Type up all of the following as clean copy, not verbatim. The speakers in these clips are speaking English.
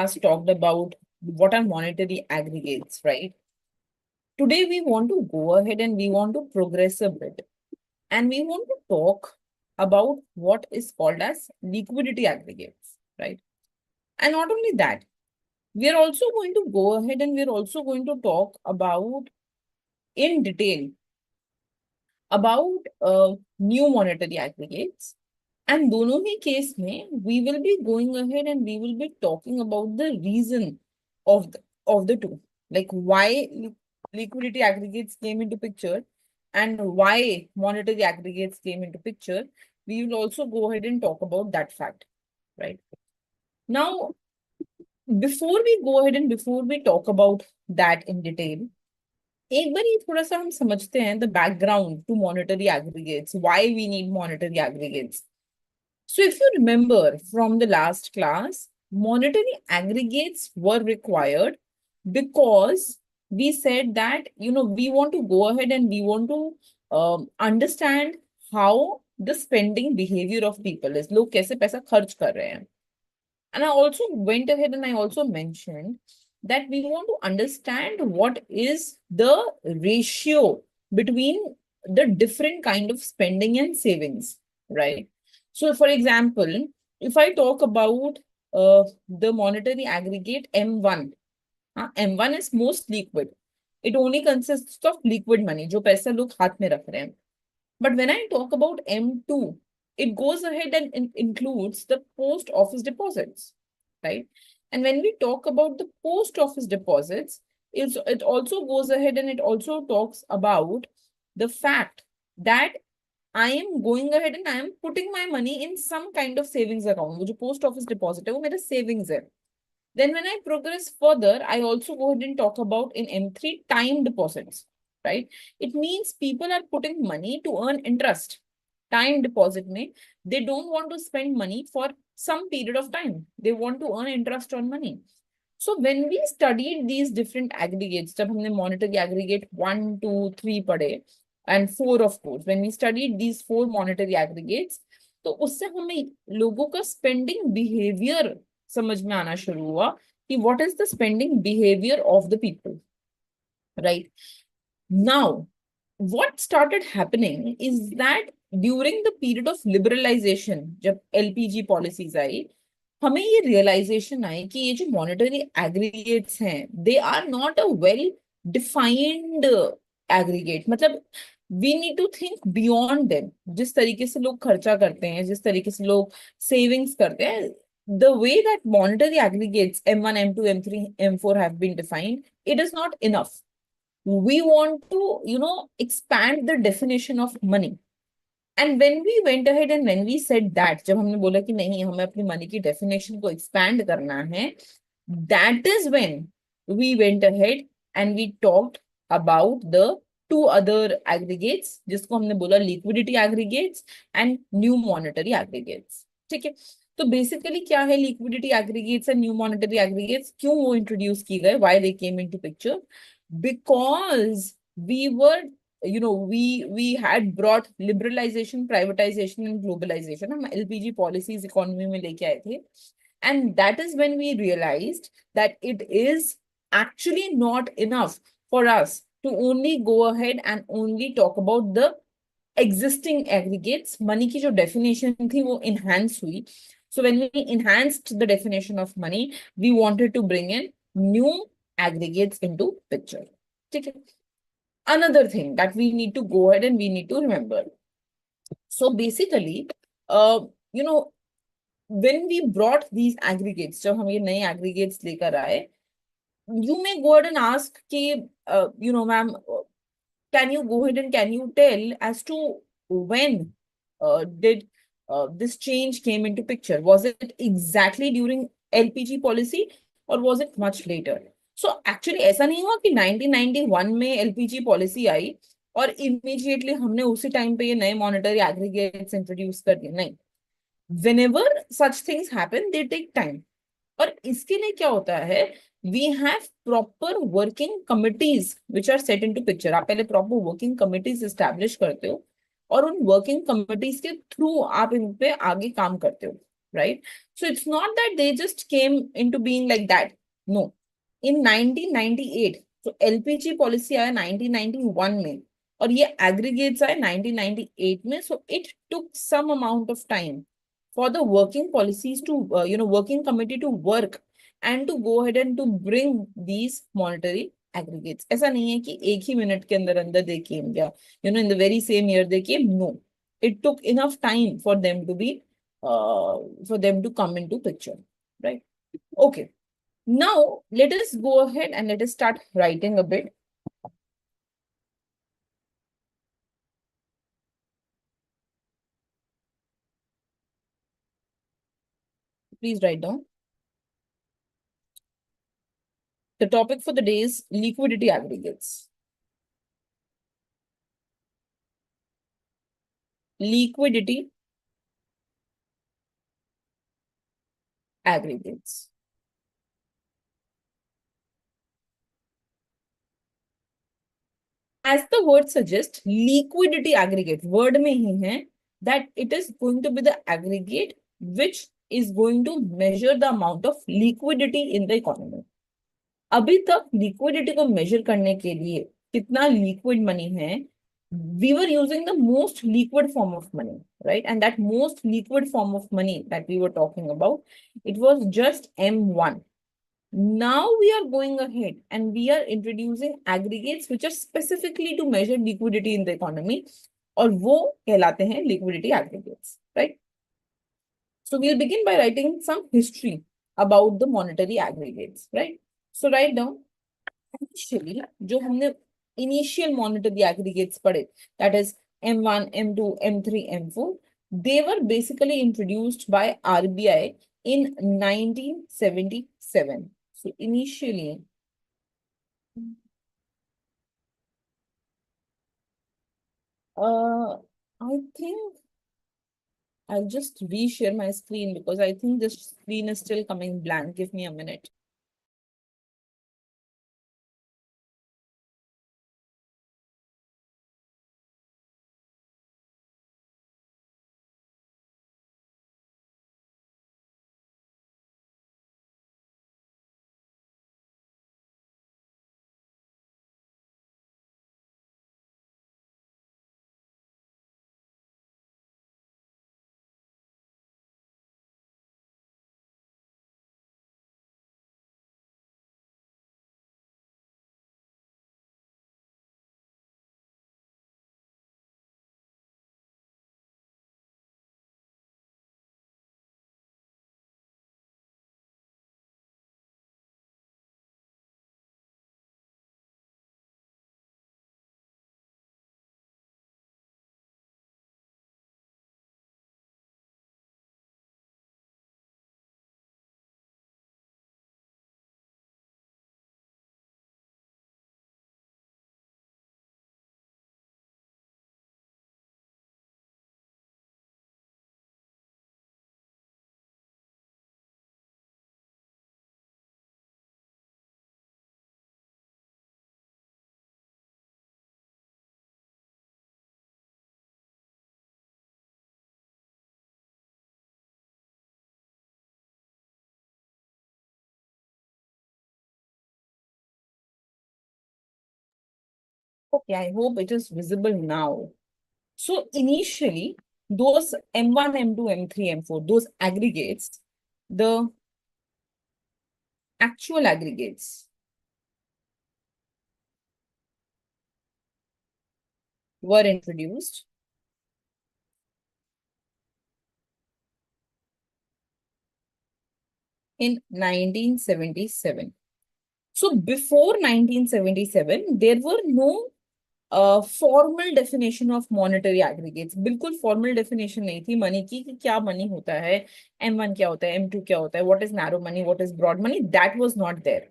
class talked about what are monetary aggregates, right? Today we want to go ahead and we want to progress a bit and we want to talk about what is called as liquidity aggregates, right? And not only that, we are also going to go ahead and we're also going to talk about in detail about new monetary aggregates. And दोनों ही case में we will be going ahead and we will be talking about the reason of the two, like why liquidity aggregates came into picture and why monetary aggregates came into picture. We will also go ahead and talk about that fact, right? Now, before we go ahead and before we talk about that in detail, एक बार ये थोड़ा सा हम समझते हैं the background to monetary aggregates, why we need monetary aggregates. So if you remember from the last class, monetary aggregates were required because we said that, we want to go ahead and we want to understand how the spending behavior of people is. लोग कैसे पैसा खर्च कर रहे हैं. And I also went ahead and I also mentioned that we want to understand what is the ratio between the different kind of spending and savings, right? So, for example, if I talk about the monetary aggregate M1, M1 is most liquid. It only consists of liquid money, जो पैसा लोग हाथ में रख रहे हैं. But when I talk about M2, it goes ahead and includes the post office deposits, right? And when we talk about the post office deposits, it also goes ahead and it also talks about the fact that I am going ahead and I am putting my money in some kind of savings account, which post office deposit है, वो मेरा savings है. Then when I progress further, I also go ahead and talk about in M3 time deposits, right? It means people are putting money to earn interest. Time deposit में, they don't want to spend money for some period of time. They want to earn interest on money. So when we studied these different aggregates, जब हमने monetary aggregate 1, 2, 3 पढ़े, and 4 of course, when we studied these 4 monetary aggregates, तो उससे हमें लोगों का spending behavior समझ में आना शुरू हुआ कि what is the spending behavior of the people, right? Now, what started happening is that during the period of liberalization, जब LPG policies आई, हमें ये realization आई कि ये जो monetary aggregates हैं, they are not a well defined aggregate. मतलब we need to think beyond them. जिस तरीके से लोग खर्चा करते हैं, जिस तरीके से लोग savings करते हैं, the way that monetary aggregates M1, M2, M3, M4 have been defined, it is not enough. We want to, expand the definition of money. And when we went ahead and when we said that, जब हमने बोला कि नहीं हमें अपनी money की definition को expand करना है, that is when we went ahead and we talked about the two other aggregates, जिसको हमने बोला liquidity aggregates and new monetary aggregates. ठीक है? तो basically क्या है liquidity aggregates and new monetary aggregates? क्यों वो introduce की गए? Why they came into picture? Because we were we had brought liberalization, privatization and globalization. हम LPG policies economy में लेके आए थे. And that is when we realized that it is actually not enough for us to only go ahead and only talk about the existing aggregates. Money की जो definition थी वो enhance हुई. So when we enhanced the definition of money, we wanted to bring in new aggregates into picture. Okay. Another thing that we need to go ahead and we need to remember. So basically, when we brought these aggregates, जब हम ये नए aggregates लेकर आए, you may go ahead and ask कि, ma'am, can you go ahead and can you tell as to when did this change came into picture? Was it exactly during LPG policy or was it much later? So actually ऐसा नहीं हुआ कि 1991 में LPG policy आई और immediately हमने उसी time पे ये नए monetary aggregates introduce कर दिए. नहीं. Whenever such things happen, they take time. और इसके लिए क्या होता है, we have proper working committees which are set into picture. आप पहले proper working committees establish करते हो और उन working committees के through आप इन पे आगे काम करते हो. right? So it's not that they just came into being like that. No. In 1998, so LPG policy आया 1991 में और ये aggregates आए 1998 में. So it took some amount of time for the working policies to, working committee to work and to go ahead and to bring these monetary aggregates. ऐसा नहीं है कि एक ही मिनट के अंदर अंदर they came, या in the very same year they came. No, it took enough time for them to be for them to come into picture, right? Okay, now let us go ahead and let us start writing a bit. Please write down. The topic for the day is liquidity aggregates. Liquidity aggregates. As the word suggests, liquidity aggregate, word में ही है that it is going to be the aggregate which is going to measure the amount of liquidity in the economy. अभी तक liquidity को measure करने के लिए कितना liquid money है, we were using the most liquid form of money, right? And that most liquid form of money that we were talking about, it was just M1. Now we are going ahead and we are introducing aggregates which are specifically to measure liquidity in the economy, और वो कहलाते हैं liquidity aggregates, right? So we'll begin by writing some history about the monetary aggregates, right? So write down, initially जो हमने initial monetary aggregates पढ़े, that is M1, M2, M3, M4, they were basically introduced by RBI in 1977. So initially, I think I'll just reshare my screen because I think this screen is still coming blank. Give me a minute. Okay, I hope it is visible now. So initially, those M1, M2, M3, M4, those aggregates, the actual aggregates were introduced in 1977. So before 1977, there were no formal definition of monetary aggregates. बिल्कुल formal definition नहीं थी money की कि क्या money होता है, M1 क्या होता है, M2 क्या होता है, what is narrow money, what is broad money. That was not there.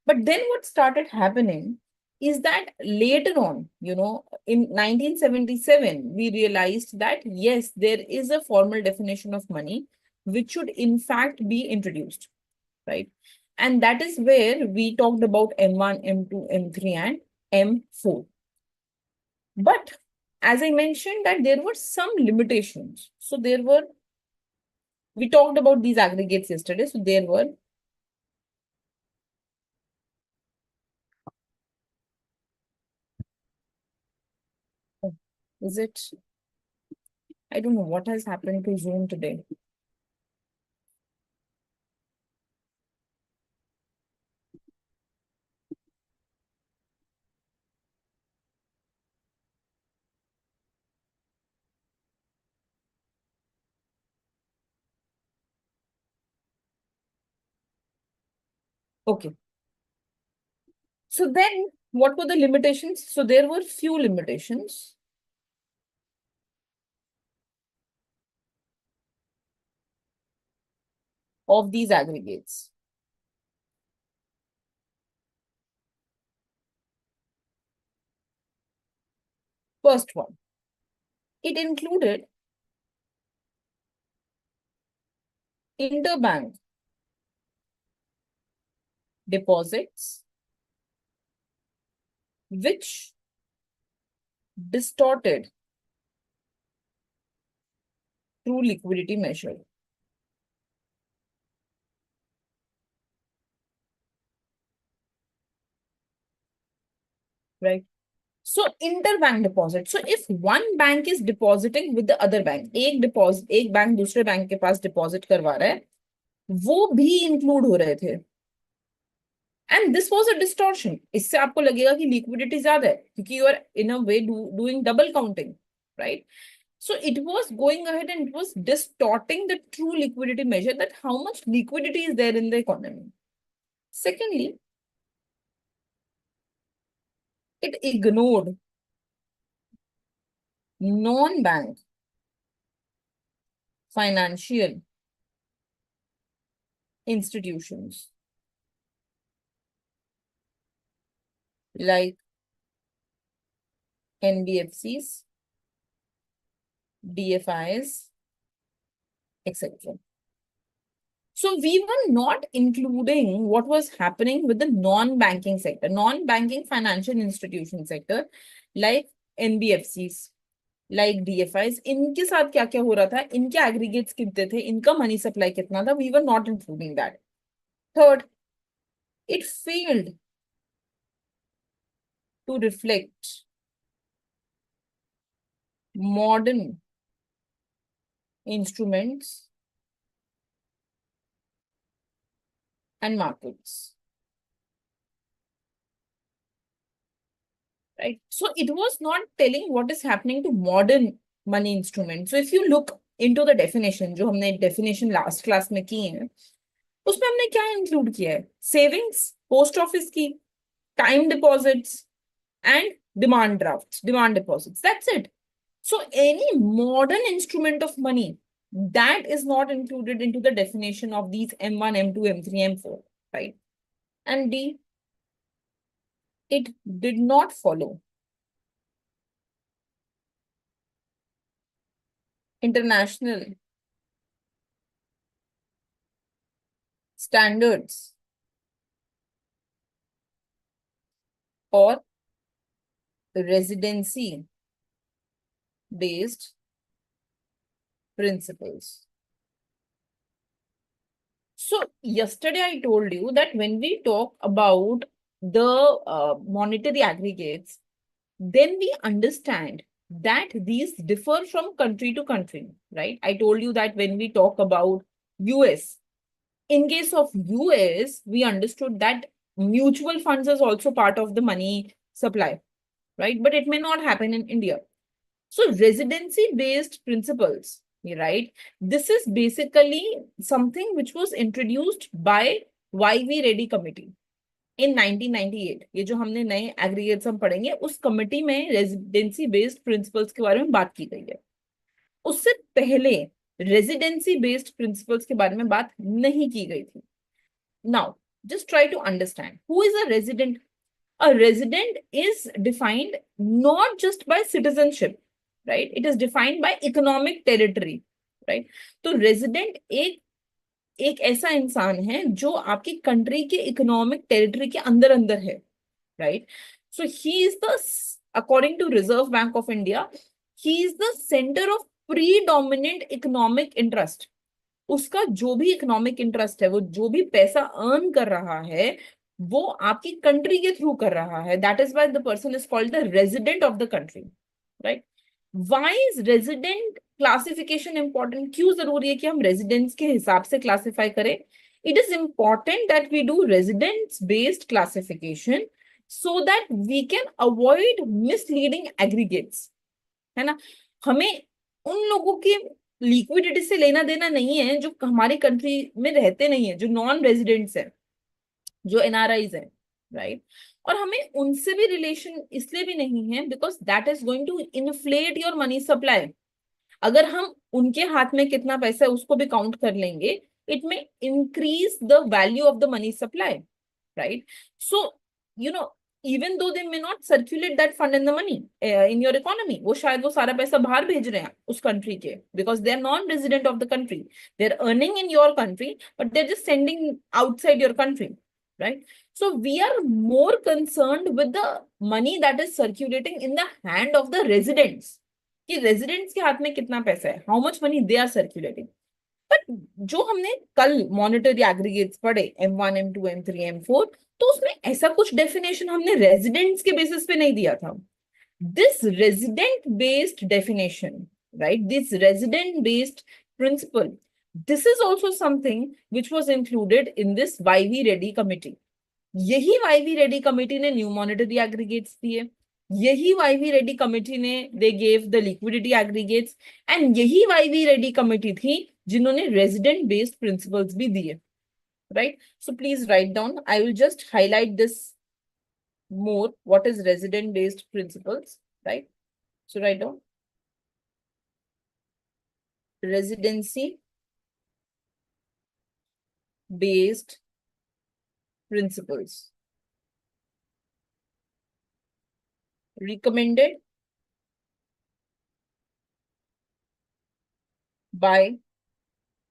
But then what started happening is that later on, in 1977, we realized that yes, there is a formal definition of money which should in fact be introduced, right? And that is where we talked about M1, M2, M3, and M4. But as I mentioned that there were some limitations. So there were We talked about these aggregates yesterday. So there were oh, is it? I don't know what has happened to Zoom today. Okay. So then what were the limitations? So there were few limitations. Of these aggregates. First one, it included interbank deposits, which distorted true liquidity measure. Right? So interbank deposit. So if one bank is depositing with the other bank, एक bank दूसरे bank के पास deposit करवा रहा है, वो भी include हो रहे थे. And this was a distortion. इससे आपको लगेगा कि liquidity ज्यादा है, क्योंकि you are in a way doing double counting, right? So it was going ahead and it was distorting the true liquidity measure, that how much liquidity is there in the economy. Secondly, it ignored non-bank financial institutions like NBFCs, DFIs, etc. So we were not including what was happening with the non-banking sector, non-banking financial institution sector, like NBFCs, like DFIs. इनके साथ क्या क्या हो रहा था, इनके aggregates कितने थे, इनका money supply कितना था, we were not including that. Third, it failed to reflect modern instruments and markets. Right? So it was not telling what is happening to modern money instruments. So if you look into the definition, जो हमने definition last class में की है, उसमें हमने क्या include किया है? Savings, post office की, time deposits, and demand drafts, demand deposits. That's it. So any modern instrument of money, that is not included into the definition of these M1, M2, M3, M4, right? And D, it did not follow international standards or residency based principles. So yesterday I told you that when we talk about the monetary aggregates, then we understand that these differ from country to country, right? I told you that when we talk about US, in case of US, we understood that mutual funds is also part of the money supply, right? But it may not happen in India. So residency-based principles, right? This is basically something which was introduced by YV Reddy Committee in 1998. ये जो हमने नए aggregates हम पढ़ेंगे, उस committee में residency based principles के बारे में बात की गई है. उससे पहले रेजिडेंसी बेस्ड प्रिंसिपल्स के बारे में बात नहीं की गई थी. Now, just try to understand who is a resident. A resident is defined not just by citizenship, right? It is defined by economic territory, right? तो resident एक ऐसा इंसान है जो आपकी कंट्री के इकोनॉमिक टेरिटरी के अंदर अंदर है, right? So he is the, according to Reserve Bank of India, he is the centre of predominant economic interest. उसका जो भी इकोनॉमिक इंटरेस्ट है, वो जो भी पैसा अर्न कर रहा है, वो आपकी कंट्री के थ्रू कर रहा है. That is why the person is called the resident of the country, right. Why is resident classification important? क्यों जरूरी है कि हम रेजिडेंस के हिसाब से क्लासिफाई करें? It is important that we do residence based classification so that we can avoid misleading aggregates, है ना. हमें उन लोगों की लिक्विडिटी से लेना देना नहीं है जो हमारी कंट्री में रहते नहीं है, जो नॉन रेजिडेंट्स है, जो एनआरआईज है, राइट. और हमें उनसे भी रिलेशन इसलिए भी नहीं है because that is going to inflate your money supply. अगर हम उनके हाथ में कितना पैसा है उसको भी काउंट कर लेंगे, इट में increase the value of the money supply, right? So, you know, even though they may not circulate that fund in the money in your economy, वो शायद वो सारा पैसा बाहर भेज रहे हैं उस कंट्री के, because they are non-resident of the country. They are earning in your country, but they're just sending outside your country, right? So we are more concerned with the money that is circulating in the hand of the residents. कि residents के हाथ में कितना पैसा है, how much money they are circulating. But जो हमने कल मॉनेटरी एग्रीगेट्स पढ़े M1 M2 M3 M4, तो उसमें ऐसा कुछ डेफिनेशन हमने रेजिडेंट्स के बेसिस पे नहीं दिया था. This resident based definition, right, this resident based principle, this is also something which was included in this YV Reddy committee. यही वाईवी रेडी कमिटी ने न्यू मॉनेटरी एग्रीगेट्स दिए, यही वाईवी रेडी कमिटी ने they gave the liquidity aggregates, and यही YV Reddy committee थी जिन्होंने resident based principles भी दिए, right. So please write down, I will just highlight this more, what is resident based principles, right. So write down residency based principles recommended by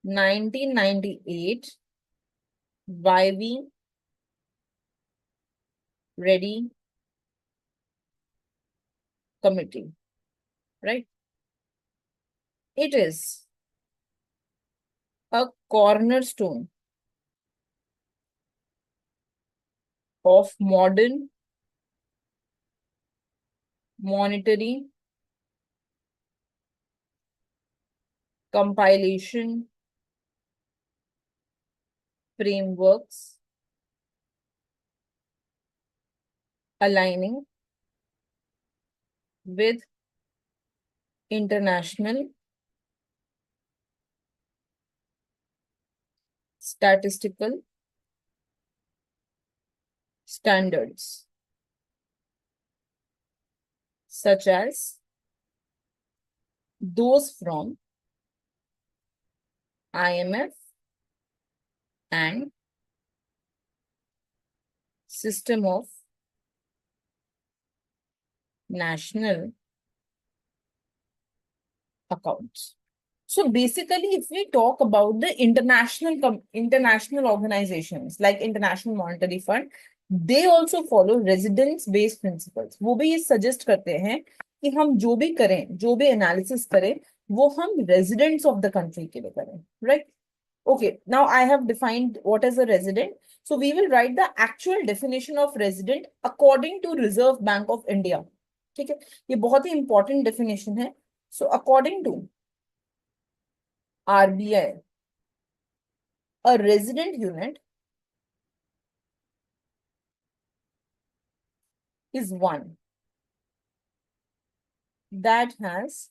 1998 YV Ready Committee, right? It is a cornerstone of modern monetary compilation frameworks aligning with international statistical standards such as those from IMF and System of National Accounts. So basically, if we talk about the international organizations like International Monetary Fund, they also follow residence-based principles. वो भी ये suggest करते हैं कि हम जो भी करें, जो भी analysis करें, वो हम residents of the country के लिए करें, right? Okay, now I have defined what is a resident. So we will write the actual definition of resident according to Reserve Bank of India. ठीक है, ये बहुत ही important definition है. So according to RBI, a resident unit is one that has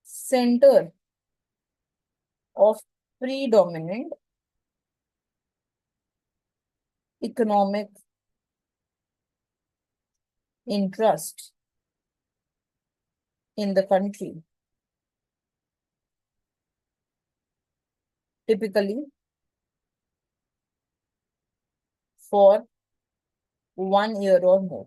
center of predominant economic interest in the country, typically for 1 year or more.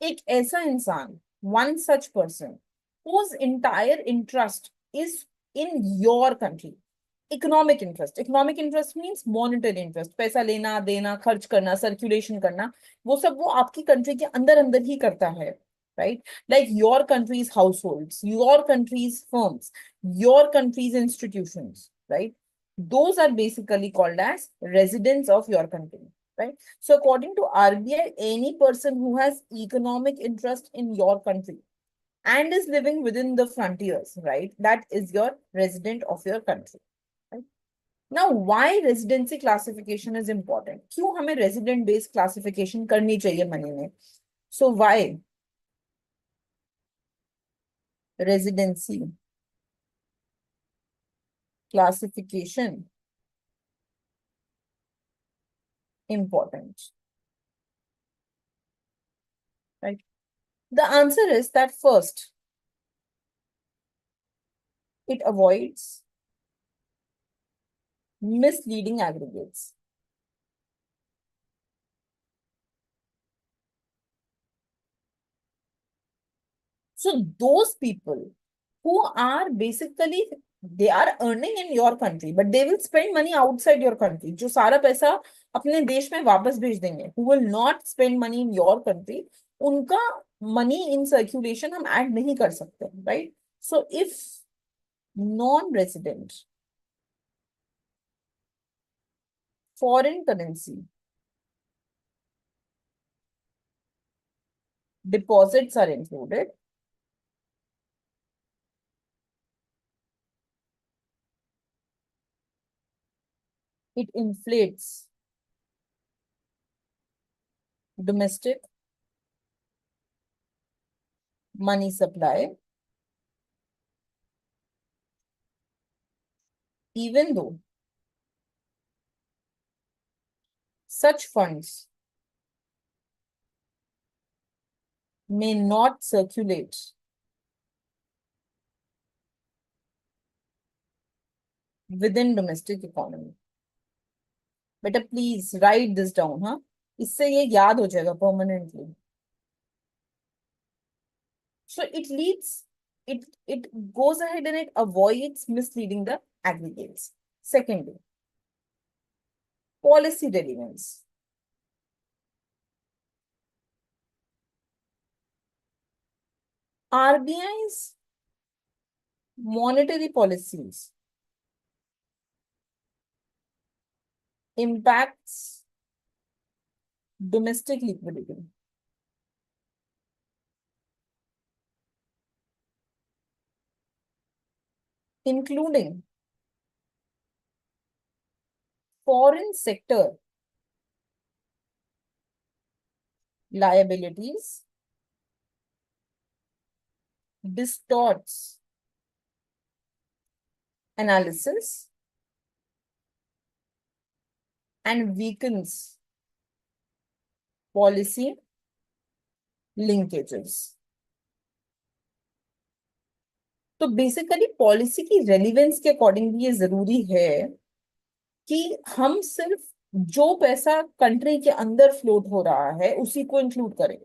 एक ऐसा इंसान, one such person whose entire interest is in your country. Economic interest means monetary interest, पैसा लेना देना, खर्च करना, circulation करना, वो सब वो आपकी कंट्री के अंदर अंदर ही करता है, right? Like your country's households, your country's firms, your country's institutions, right? Those are basically called as residents of your country, right? So according to RBI, any person who has economic interest in your country and is living within the frontiers, right? That is your resident of your country, right? Now, why residency classification is important? क्यों हमें resident based classification करनी चाहिए money में? So why residency classification important, right? The answer is that first, it avoids misleading aggregates. So those people who are basically they are earning in your country, but they will spend money outside your country. जो सारा पैसा अपने देश में वापस भेज देंगे, who will not spend money in your country, उनका money in circulation हम add नहीं कर सकते, right? So if non-resident foreign currency deposits are included, it inflates domestic money supply, even though such funds may not circulate within domestic economy. Better please write this down, हाँ? इससे ये याद हो जाएगा permanently. So it goes ahead and it avoids misleading the aggregates. Secondly, policy relevance. RBI's monetary policies impacts domestic liquidity, including foreign sector liabilities, distorts analysis, and weakens policy linkages. तो basically policy की relevance के according भी ये जरूरी है कि हम सिर्फ जो पैसा कंट्री के अंदर फ्लोट हो रहा है उसी को इंक्लूड करें.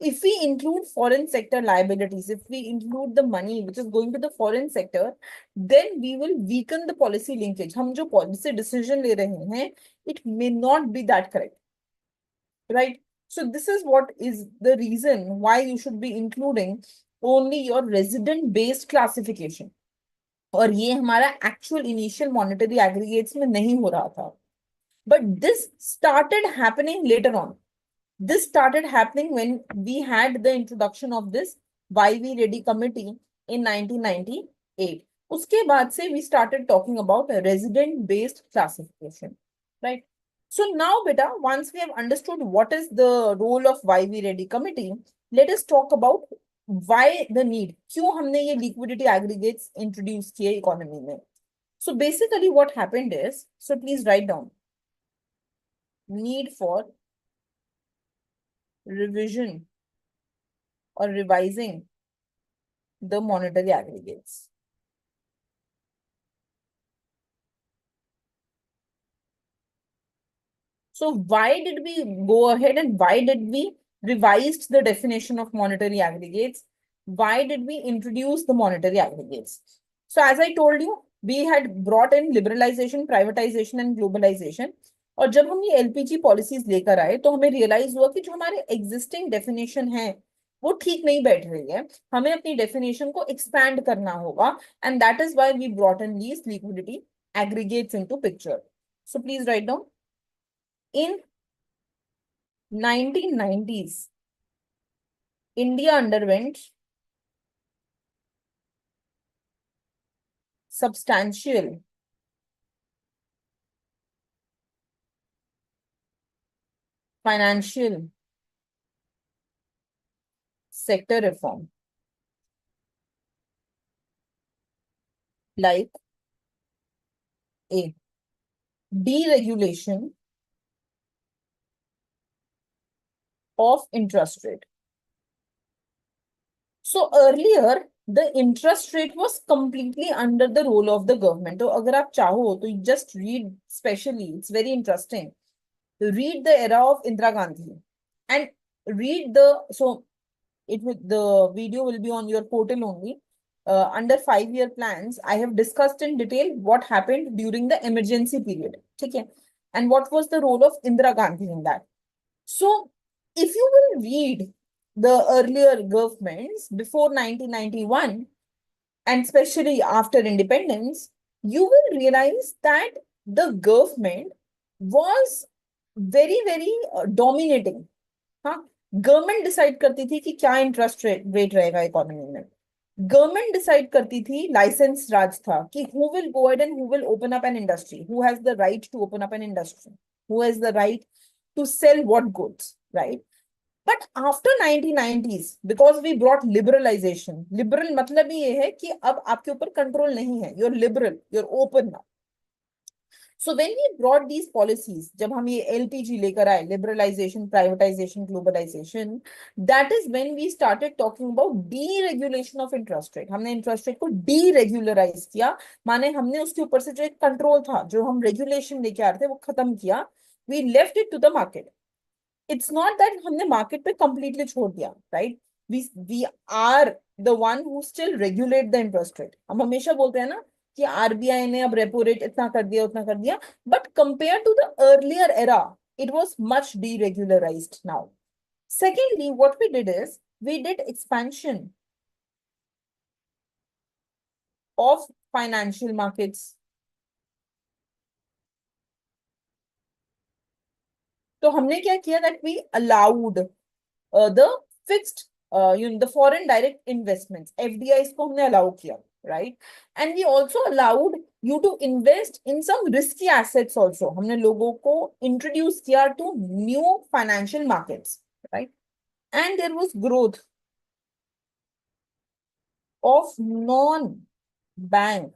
If we include foreign sector liabilities, if we include the money which is going to the foreign sector, then we will weaken the policy linkage. हम जो policy decision ले रहे हैं, it may not be that correct, right? So this is what is the reason why you should be including only your resident based classification. और ये हमारा actual initial monetary aggregates में नहीं हो रहा था. But this started happening later on. This started happening when we had the introduction of this YV Ready Committee in 1998. उसके बाद से we started talking about a resident-based classification, right? So now, beta, once we have understood what is the role of YV Ready Committee, let us talk about why the need. क्यों हमने ये liquidity aggregates introduce किए economy में? So basically, what happened is, so please write down need for revision or revising the monetary aggregates. So why did we go ahead and why did we revise the definition of monetary aggregates? Why did we introduce the monetary aggregates? So as I told you, we had brought in liberalization, privatization and globalization. और जब हम ये LPG policies लेकर आए तो हमें realise हुआ कि जो हमारे एग्जिस्टिंग डेफिनेशन है वो ठीक नहीं बैठ रही है, हमें अपनी डेफिनेशन को एक्सपैंड करना होगा, and that is why we brought in these liquidity aggregates into picture. So please write down. In 1990s, India underwent substantial financial sector reform, like a deregulation of interest rate. So earlier, the interest rate was completely under the role of the government. तो अगर आप चाहो तो you just read specially, it's very interesting. Read the era of Indira Gandhi and read so the video will be on your portal only. Under 5-year plans, I have discussed in detail what happened during the emergency period. Okay? And what was the role of Indira Gandhi in that. So, if you will read the earlier governments before 1991, and especially after independence, you will realize that the government was very dominating. हाँ, government decide करती थी कि क्या interest rate रहेगा economy में. Government decide करती थी, licence Raj था कि who will go ahead and who will open up an industry, who has the right to open up an industry, who has the right to sell what goods, right. But after 1990s, because we brought liberalisation, liberal मतलब ही ये है कि अब आपके ऊपर control नहीं है, you're liberal, you're open now. So when we brought these policies, जब हम ये LPG लेकर आए, liberalization, privatization, globalization, that is when we started talking about deregulation of interest rate. हमने interest rate को deregularize किया, माने हमने उसके ऊपर से जो एक control था, जो हम regulation लेके आ रहे थे, वो खत्म किया. We left it to the market. It's not that हमने market पे completely छोड़ दिया, right? We are the one who still regulate the interest rate. हम हमेशा बोलते हैं ना कि आरबीआई ने अब रेपो रेट इतना कर दिया उतना कर दिया, but compare to the earlier era it was much deregularized now. Secondly, what we did is we did expansion of financial markets. तो हमने क्या किया, that we allowed the fixed the foreign direct investments, FDIs को हमने allow किया, right? And we also allowed you to invest in some risky assets also. हमने लोगों को introduce किया to new financial markets, right? And there was growth of non-bank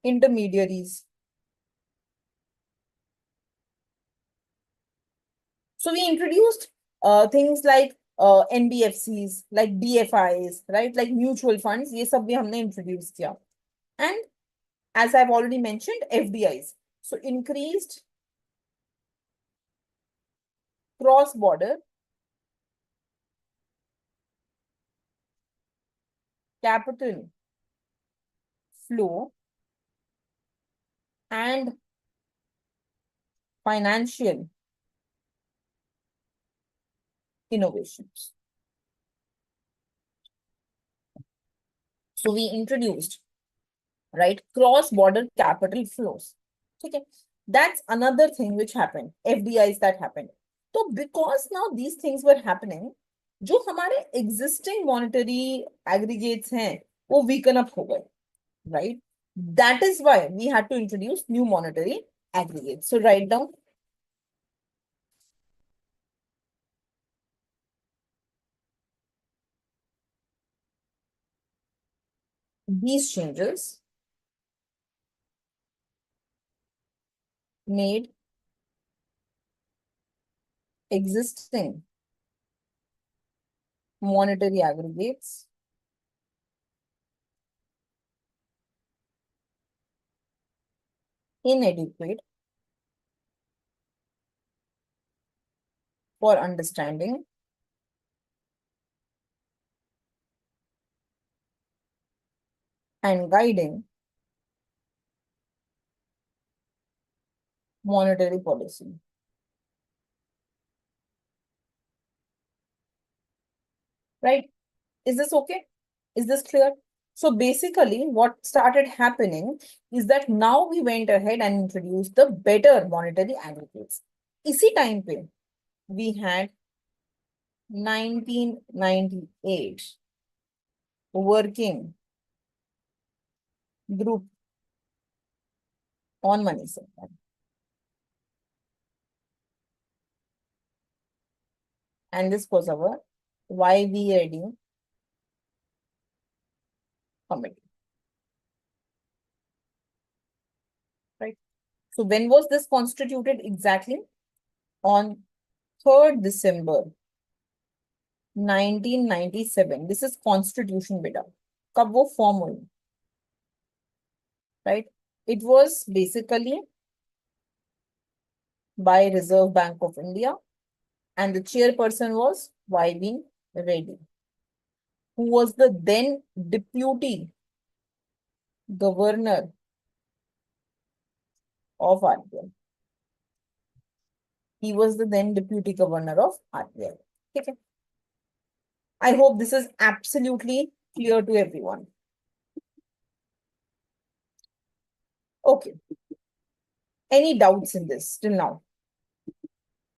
intermediaries. So we introduced things like NBFCs, like DFIs, right? Like mutual funds. ये सब भी हमने introduce किया. And as I've already mentioned, FDIs. So increased cross-border capital flow and financial innovations. So we introduced, right, cross-border capital flows. Okay, that's another thing which happened. FDIs that happened. So because now these things were happening, जो हमारे existing monetary aggregates हैं, वो weaken up हो गए, right? That is why we had to introduce new monetary aggregates. So write down these changes made existing monetary aggregates inadequate for understanding and guiding monetary policy. right? Is this okay? Is this clear? So basically what started happening is that now we went ahead and introduced the better monetary aggregates. इसी time पे we had 1998 working group on money supply. And this was our YVAD committee. Right. So when was this constituted exactly? On 3rd December 1997. This is constitution beta. कब वो form हुई? Right? It was basically by Reserve Bank of India, and the chairperson was Y.V. Reddy, who was the then deputy governor of RBI. He was the then deputy governor of RBI. Okay. I hope this is absolutely clear to everyone. Okay. Any doubts in this till now?